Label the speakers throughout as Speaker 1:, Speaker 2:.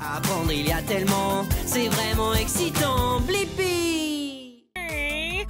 Speaker 1: Apprendre, il y a tellement, c'est vraiment excitant. Blippi!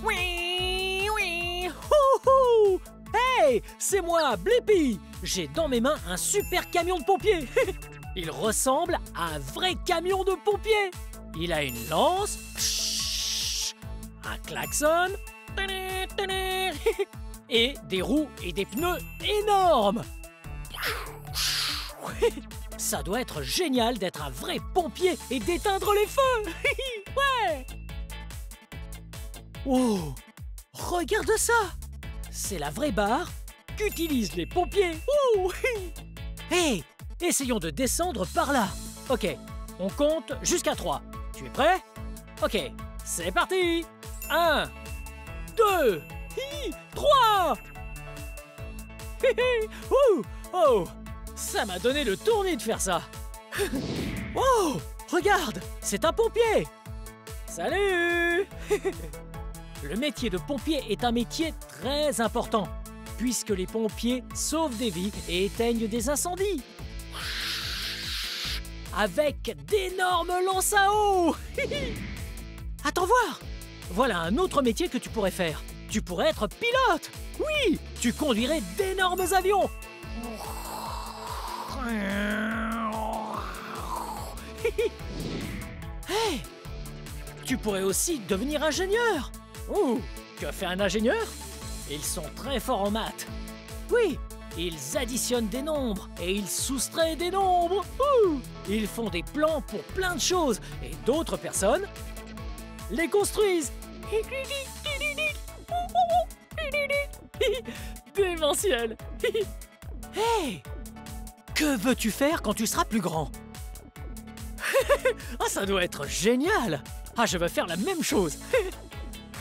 Speaker 2: Oui, oui. Houhou! Hey, c'est moi, Blippi. J'ai dans mes mains un super camion de pompiers. Il ressemble à un vrai camion de pompiers. Il a une lance, un klaxon et des roues et des pneus énormes. Ça doit être génial d'être un vrai pompier et d'éteindre les feux. Ouais. Oh, regarde ça. C'est la vraie barre qu'utilisent les pompiers. Hey, essayons de descendre par là. Ok, on compte jusqu'à 3. Tu es prêt? Ok, c'est parti. 1, 2, 3. Oh, ça m'a donné le tournis de faire ça. Oh, regarde, c'est un pompier. Salut. Le métier de pompier est un métier très important, puisque les pompiers sauvent des vies et éteignent des incendies. Avec d'énormes lances à eau. Attends voir. Voilà un autre métier que tu pourrais faire. Tu pourrais être pilote. Oui, tu conduirais d'énormes avions. Hey, tu pourrais aussi devenir ingénieur. Oh, que fait un ingénieur? Ils sont très forts en maths. Oui, ils additionnent des nombres et ils soustraient des nombres. Ils font des plans pour plein de choses et d'autres personnes les construisent. Démentiel. Hey, que veux-tu faire quand tu seras plus grand? Ah, ça doit être génial. Ah, je veux faire la même chose.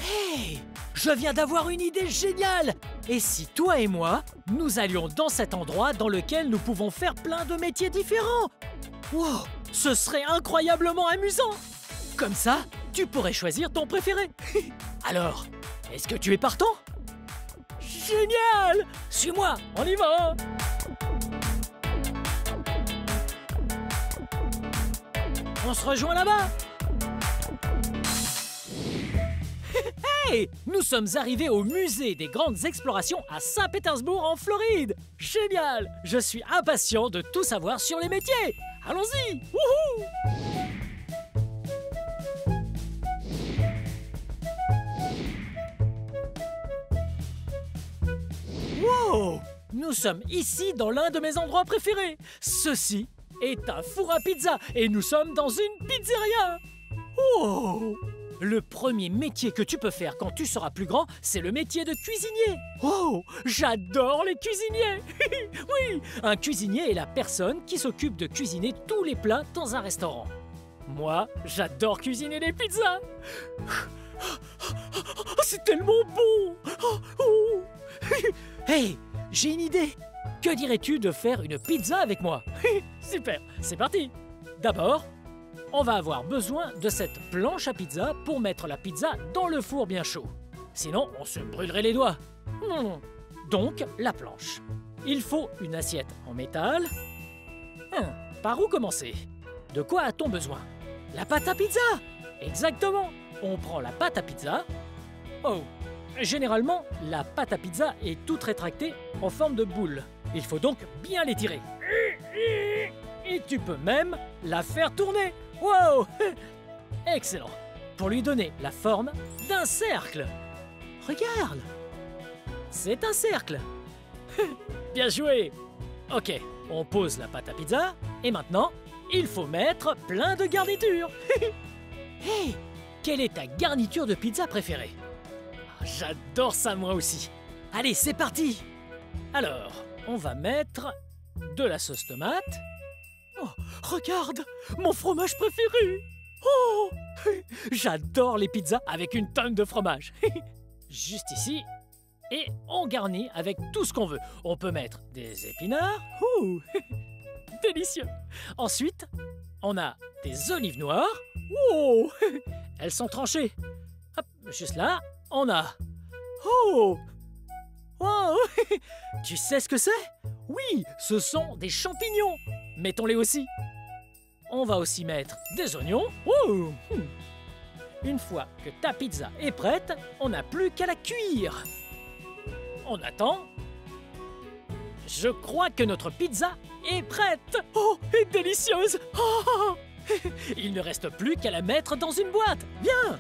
Speaker 2: Hey, je viens d'avoir une idée géniale. Et si toi et moi, nous allions dans cet endroit dans lequel nous pouvons faire plein de métiers différents? Wow, ce serait incroyablement amusant. Comme ça, tu pourrais choisir ton préféré. Alors, est-ce que tu es partant? Génial! Suis-moi, on y va! On se rejoint là-bas! Hey! Nous sommes arrivés au musée des grandes explorations à Saint-Pétersbourg en Floride! Génial! Je suis impatient de tout savoir sur les métiers! Allons-y! Wouhou! Wow! Nous sommes ici dans l'un de mes endroits préférés. Ceci est un four à pizza et nous sommes dans une pizzeria. Oh! Le premier métier que tu peux faire quand tu seras plus grand, c'est le métier de cuisinier. Oh! J'adore les cuisiniers. Oui! Un cuisinier est la personne qui s'occupe de cuisiner tous les plats dans un restaurant. Moi, j'adore cuisiner les pizzas. C'est tellement bon! Hey, j'ai une idée! Que dirais-tu de faire une pizza avec moi? Super, c'est parti! D'abord, on va avoir besoin de cette planche à pizza pour mettre la pizza dans le four bien chaud. Sinon, on se brûlerait les doigts. Donc, la planche. Il faut une assiette en métal. Par où commencer? De quoi a-t-on besoin? La pâte à pizza! Exactement! On prend la pâte à pizza. Oh! Généralement, la pâte à pizza est toute rétractée en forme de boule. Il faut donc bien l'étirer. Et tu peux même la faire tourner. Wow! Excellent! Pour lui donner la forme d'un cercle. Regarde! C'est un cercle. Bien joué! Ok, on pose la pâte à pizza et maintenant, il faut mettre plein de garnitures. Hey! Quelle est ta garniture de pizza préférée? J'adore ça moi aussi. Allez, c'est parti. Alors, on va mettre de la sauce tomate. Oh, regarde, mon fromage préféré. Oh, j'adore les pizzas avec une tonne de fromage. Juste ici. Et on garnit avec tout ce qu'on veut. On peut mettre des épinards. Ouh, délicieux. Ensuite, on a des olives noires. Oh, elles sont tranchées. Hop, juste là. On a... Oh! Wow! Tu sais ce que c'est? Oui, ce sont des champignons. Mettons-les aussi. on va aussi mettre des oignons. Ouh. Une fois que ta pizza est prête, on n'a plus qu'à la cuire. On attend. Je crois que notre pizza est prête. Oh, et délicieuse. Oh. Il ne reste plus qu'à la mettre dans une boîte. Bien.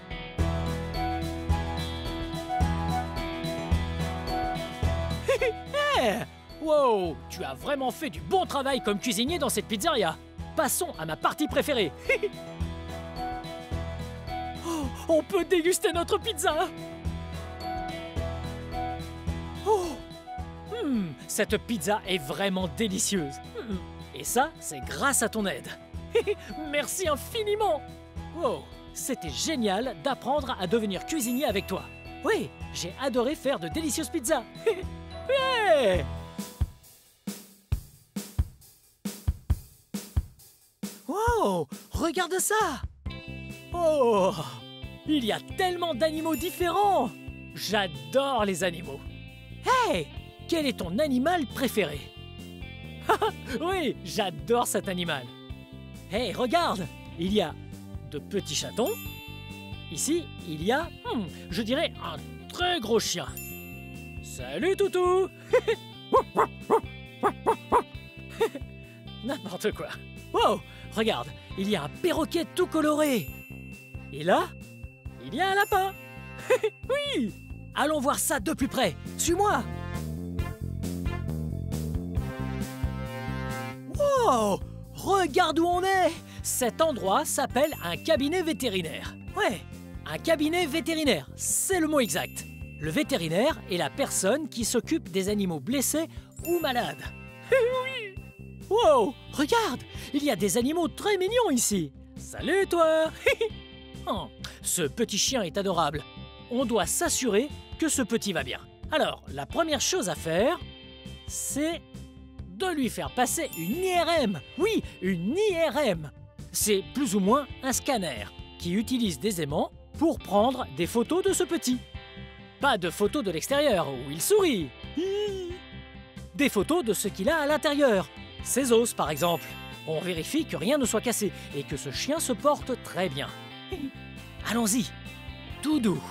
Speaker 2: Hey. Wow, tu as vraiment fait du bon travail comme cuisinier dans cette pizzeria. Passons à ma partie préférée. Oh, on peut déguster notre pizza. Oh. Cette pizza est vraiment délicieuse. Et ça, c'est grâce à ton aide. Merci infiniment. Wow, c'était génial d'apprendre à devenir cuisinier avec toi. Oui, j'ai adoré faire de délicieuses pizzas. Ouais. Wow, regarde ça. Oh, il y a tellement d'animaux différents. J'adore les animaux. Hey, quel est ton animal préféré? Oui, j'adore cet animal. Hey, regarde, il y a de petits chatons. Ici, il y a, je dirais, un très gros chien. Salut, toutou. N'importe quoi. Wow, regarde, il y a un perroquet tout coloré. Et là, il y a un lapin. Oui. Allons voir ça de plus près. Suis-moi. Wow, regarde où on est. Cet endroit s'appelle un cabinet vétérinaire. Ouais, un cabinet vétérinaire, c'est le mot exact. Le vétérinaire est la personne qui s'occupe des animaux blessés ou malades. Oui. Wow, regarde, il y a des animaux très mignons ici. Salut toi. Oh, ce petit chien est adorable. On doit s'assurer que ce petit va bien. Alors, la première chose à faire, c'est de lui faire passer une IRM. Oui, une IRM. C'est plus ou moins un scanner qui utilise des aimants pour prendre des photos de ce petit. Pas de photos de l'extérieur où il sourit. Des photos de ce qu'il a à l'intérieur. Ses os, par exemple. On vérifie que rien ne soit cassé et que ce chien se porte très bien. Allons-y, tout doux.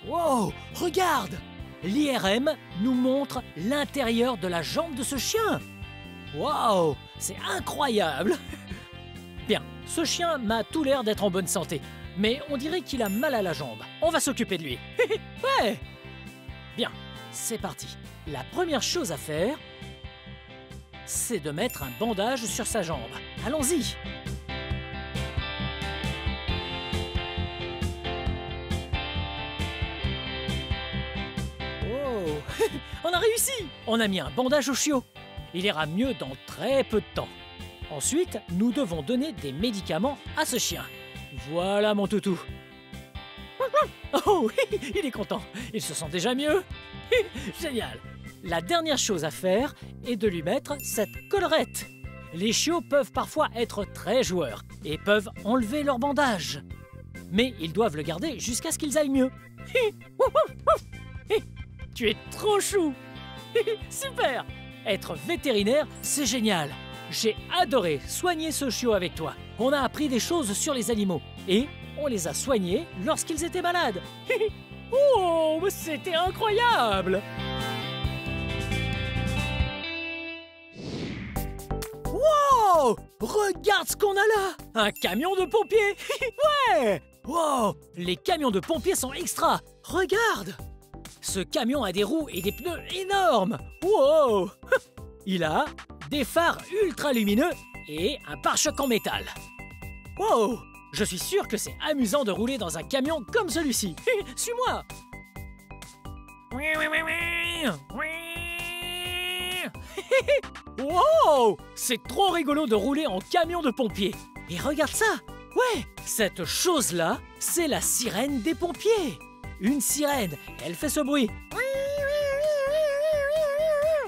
Speaker 2: Wow, regarde! L'IRM nous montre l'intérieur de la jambe de ce chien. Wow, c'est incroyable! Bien, ce chien m'a tout l'air d'être en bonne santé, mais on dirait qu'il a mal à la jambe. On va s'occuper de lui. Ouais! Bien, c'est parti. La première chose à faire, c'est de mettre un bandage sur sa jambe. Allons-y! On a réussi! On a mis un bandage au chiot. Il ira mieux dans très peu de temps. Ensuite, nous devons donner des médicaments à ce chien. Voilà mon toutou. Oh, il est content. Il se sent déjà mieux. Génial. La dernière chose à faire est de lui mettre cette collerette. Les chiots peuvent parfois être très joueurs et peuvent enlever leur bandage. Mais ils doivent le garder jusqu'à ce qu'ils aillent mieux. Tu es trop chou. Super. Être vétérinaire, c'est génial. J'ai adoré soigner ce chiot avec toi. On a appris des choses sur les animaux et on les a soignés lorsqu'ils étaient malades. Oh, c'était incroyable. Wow, regarde ce qu'on a là. Un camion de pompiers. Ouais. Wow, les camions de pompiers sont extra. Regarde. Ce camion a des roues et des pneus énormes. Wow. Il a des phares ultra lumineux et un pare-choc en métal. Wow! Je suis sûr que c'est amusant de rouler dans un camion comme celui-ci. Suis-moi! Wow! C'est trop rigolo de rouler en camion de pompiers. Et regarde ça! Ouais! Cette chose-là, c'est la sirène des pompiers. Une sirène, elle fait ce bruit.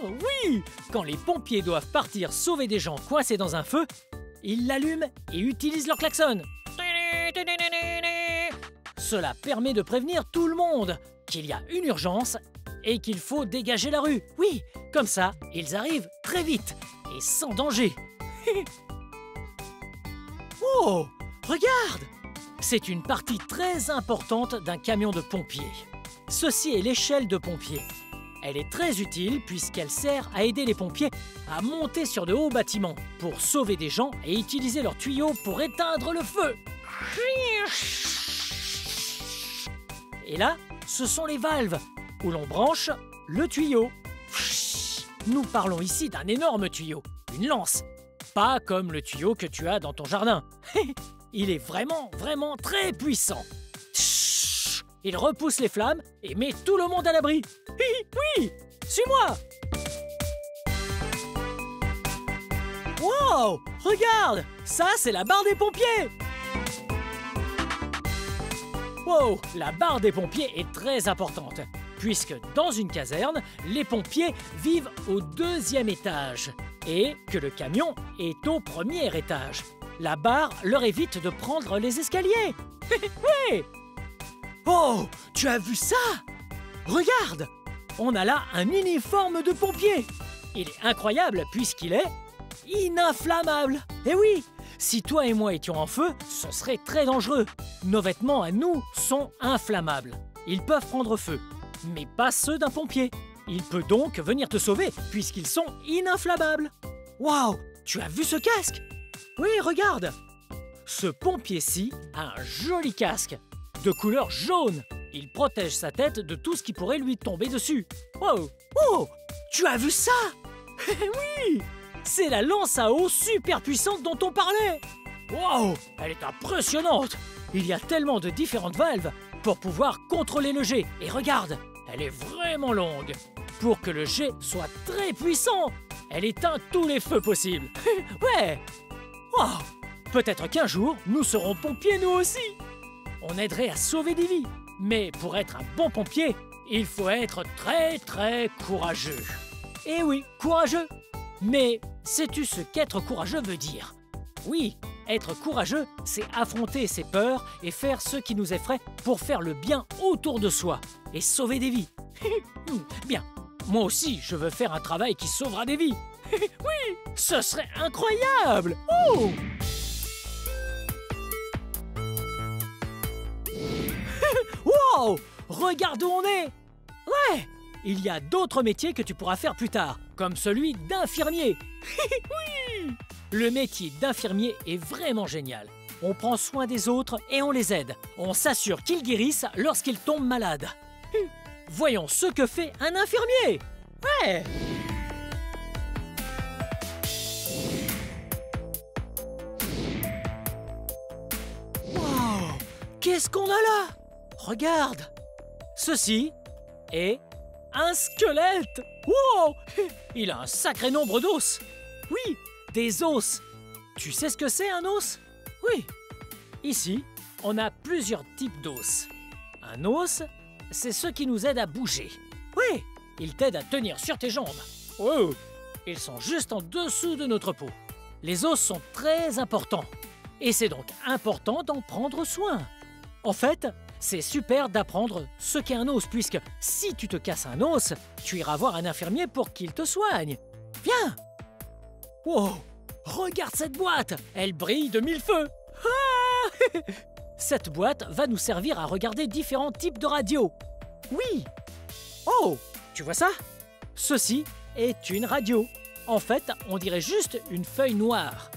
Speaker 2: Oui! Quand les pompiers doivent partir sauver des gens coincés dans un feu, ils l'allument et utilisent leur klaxon. Cela permet de prévenir tout le monde qu'il y a une urgence et qu'il faut dégager la rue. Oui, comme ça, ils arrivent très vite et sans danger. Oh, regarde! C'est une partie très importante d'un camion de pompiers. Ceci est l'échelle de pompier. Elle est très utile puisqu'elle sert à aider les pompiers à monter sur de hauts bâtiments pour sauver des gens et utiliser leurs tuyaux pour éteindre le feu. Et là, ce sont les valves où l'on branche le tuyau. Nous parlons ici d'un énorme tuyau, une lance. Pas comme le tuyau que tu as dans ton jardin. Il est vraiment très puissant. Il repousse les flammes et met tout le monde à l'abri. Oui, suis-moi. Wow, regarde, ça c'est la barre des pompiers. Wow, la barre des pompiers est très importante, puisque dans une caserne, les pompiers vivent au 2e étage et que le camion est au 1er étage. La barre leur évite de prendre les escaliers. Oui. Oh, tu as vu ça? Regarde, on a là un uniforme de pompier. Il est incroyable puisqu'il est ininflammable. Eh oui, si toi et moi étions en feu, ce serait très dangereux. Nos vêtements à nous sont inflammables. Ils peuvent prendre feu, mais pas ceux d'un pompier. Il peut donc venir te sauver puisqu'ils sont ininflammables. Waouh, tu as vu ce casque? Oui, regarde. Ce pompier-ci a un joli casque de couleur jaune. Il protège sa tête de tout ce qui pourrait lui tomber dessus. Wow. Oh, tu as vu ça? Oui, c'est la lance à eau super puissante dont on parlait. Wow, elle est impressionnante. Il y a tellement de différentes valves pour pouvoir contrôler le jet. Et regarde, elle est vraiment longue. Pour que le jet soit très puissant, elle éteint tous les feux possibles. Ouais. Wow. Peut-être qu'un jour, nous serons pompiers nous aussi. On aiderait à sauver des vies. Mais pour être un bon pompier, il faut être très courageux. Eh oui, courageux. Mais sais-tu ce qu'être courageux veut dire? Oui, être courageux, c'est affronter ses peurs et faire ce qui nous effraie pour faire le bien autour de soi et sauver des vies. Bien, moi aussi, je veux faire un travail qui sauvera des vies. Oui, ce serait incroyable. Oh! Wow! Regarde où on est! Ouais! Il y a d'autres métiers que tu pourras faire plus tard, comme celui d'infirmier. Oui! Le métier d'infirmier est vraiment génial. On prend soin des autres et on les aide. On s'assure qu'ils guérissent lorsqu'ils tombent malades. Voyons ce que fait un infirmier! Ouais! Wow! Qu'est-ce qu'on a là? Regarde! Ceci est un squelette! Wow! Il a un sacré nombre d'os! Oui, des os! Tu sais ce que c'est un os? Oui! Ici, on a plusieurs types d'os. Un os, c'est ce qui nous aide à bouger. Oui! Il t'aide à tenir sur tes jambes. Wow! Ils sont juste en dessous de notre peau. Les os sont très importants. Et c'est donc important d'en prendre soin. En fait, c'est super d'apprendre ce qu'est un os, puisque si tu te casses un os, tu iras voir un infirmier pour qu'il te soigne. Viens! Wow! Regarde cette boîte! Elle brille de mille feux! Ah! Cette boîte va nous servir à regarder différents types de radios. Oui! Oh! Tu vois ça? Ceci est une radio. En fait, on dirait juste une feuille noire.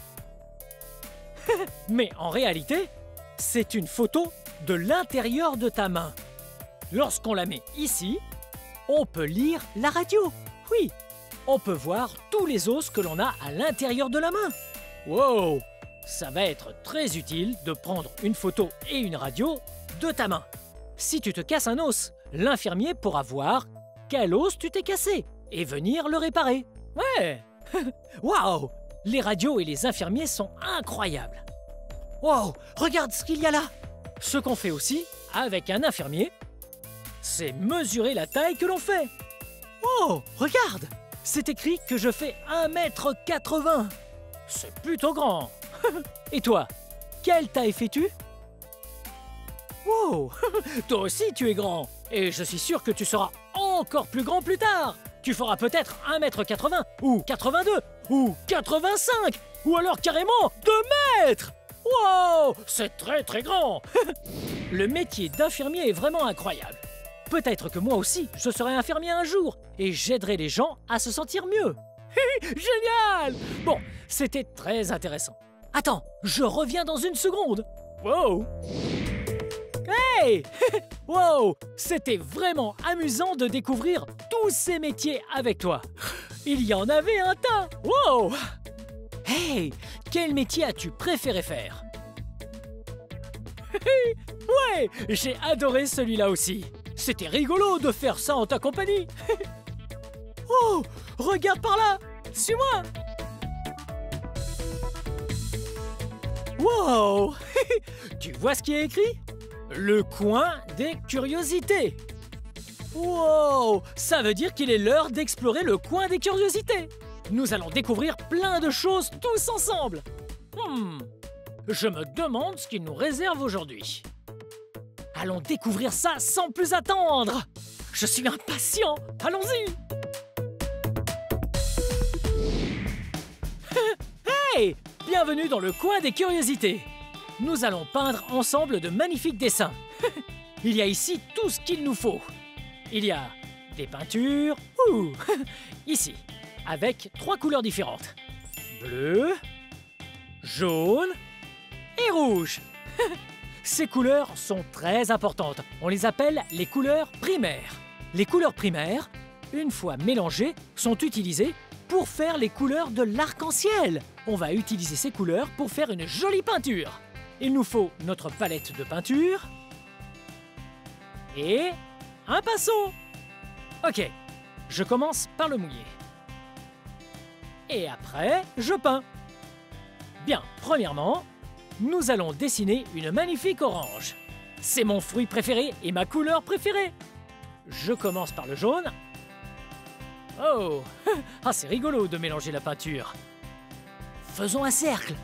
Speaker 2: Mais en réalité, c'est une photo de l'intérieur de ta main. Lorsqu'on la met ici, on peut lire la radio. Oui, on peut voir tous les os que l'on a à l'intérieur de la main. Wow! Ça va être très utile de prendre une photo et une radio de ta main. Si tu te casses un os, l'infirmier pourra voir quel os tu t'es cassé et venir le réparer. Ouais! Waouh! Les radios et les infirmiers sont incroyables. Wow! Regarde ce qu'il y a là! Ce qu'on fait aussi avec un infirmier, c'est mesurer la taille que l'on fait. Oh! Regarde! C'est écrit que je fais 1,80 m. C'est plutôt grand. Et toi, quelle taille fais-tu? Wow! Toi aussi tu es grand. Et je suis sûr que tu seras encore plus grand plus tard. Tu feras peut-être 1,80 m, ou 82, ou 85, ou alors carrément 2 mètres. Wow! Wow, c'est très grand. Le métier d'infirmier est vraiment incroyable. Peut-être que moi aussi, je serai infirmier un jour et j'aiderai les gens à se sentir mieux. Génial! Bon, c'était très intéressant. Attends, je reviens dans une seconde. Wow! Hey! Wow! C'était vraiment amusant de découvrir tous ces métiers avec toi. Il y en avait un tas. Wow! Hey! Quel métier as-tu préféré faire? Ouais! J'ai adoré celui-là aussi. C'était rigolo de faire ça en ta compagnie. Oh! Regarde par là! Suis-moi! Wow! Tu vois ce qui est écrit? Le coin des curiosités. Wow! Ça veut dire qu'il est l'heure d'explorer le coin des curiosités. Nous allons découvrir plein de choses tous ensemble. Je me demande ce qu'il nous réserve aujourd'hui. Allons découvrir ça sans plus attendre. Je suis impatient. Allons-y! Hey! Bienvenue dans le coin des curiosités. Nous allons peindre ensemble de magnifiques dessins. Il y a ici tout ce qu'il nous faut. Il y a des peintures, ici, avec 3 couleurs différentes. Bleu, jaune et rouge. Ces couleurs sont très importantes. On les appelle les couleurs primaires. Les couleurs primaires, une fois mélangées, sont utilisées pour faire les couleurs de l'arc-en-ciel. On va utiliser ces couleurs pour faire une jolie peinture. Il nous faut notre palette de peinture et un pinceau. Ok, je commence par le mouiller. Et après, je peins. Bien, premièrement, nous allons dessiner une magnifique orange. C'est mon fruit préféré et ma couleur préférée. Je commence par le jaune. Oh, ah, c'est rigolo de mélanger la peinture. Faisons un cercle.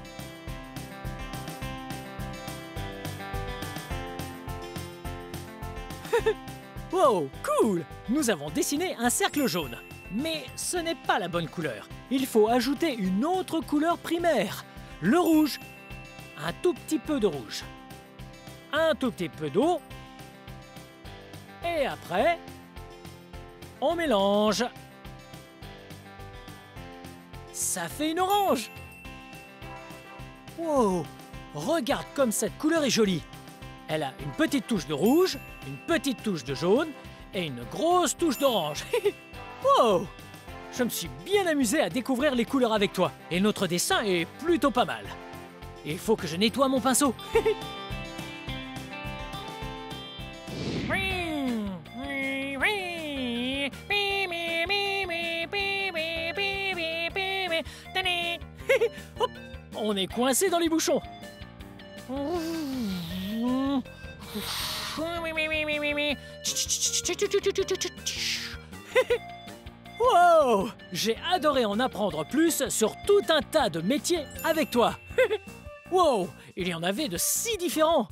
Speaker 2: Wow, cool! Nous avons dessiné un cercle jaune. Mais ce n'est pas la bonne couleur. Il faut ajouter une autre couleur primaire, le rouge. Un tout petit peu de rouge. Un tout petit peu d'eau. Et après, on mélange. Ça fait une orange! Wow! Regarde comme cette couleur est jolie! Elle a une petite touche de rouge, une petite touche de jaune et une grosse touche d'orange. Wow! Je me suis bien amusé à découvrir les couleurs avec toi et notre dessin est plutôt pas mal. Il faut que je nettoie mon pinceau. Hop, on est coincé dans les bouchons. Wow! J'ai adoré en apprendre plus sur tout un tas de métiers avec toi. Wow! Il y en avait de si différents.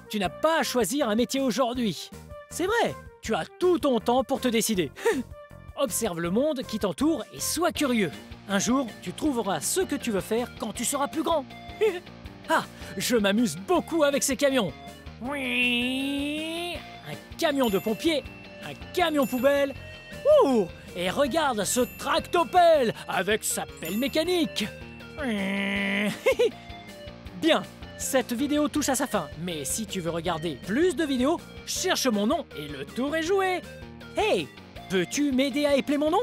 Speaker 2: Tu n'as pas à choisir un métier aujourd'hui. C'est vrai, tu as tout ton temps pour te décider. Observe le monde qui t'entoure et sois curieux. Un jour, tu trouveras ce que tu veux faire quand tu seras plus grand. Ah, je m'amuse beaucoup avec ces camions. Oui, un camion de pompier, un camion poubelle. Ouh, et regarde ce tractopelle avec sa pelle mécanique. Bien, cette vidéo touche à sa fin, mais si tu veux regarder plus de vidéos, cherche mon nom et le tour est joué. Hey, peux-tu m'aider à épeler mon nom?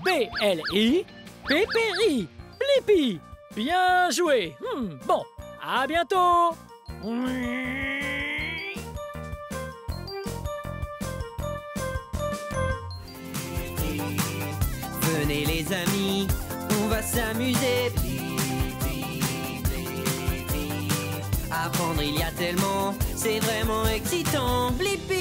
Speaker 2: B-L-I, P-P-I, Blippi. Bien joué. Bon, à bientôt.
Speaker 1: Venez les amis, on va s'amuser. Apprendre il y a tellement, c'est vraiment excitant. Blippi.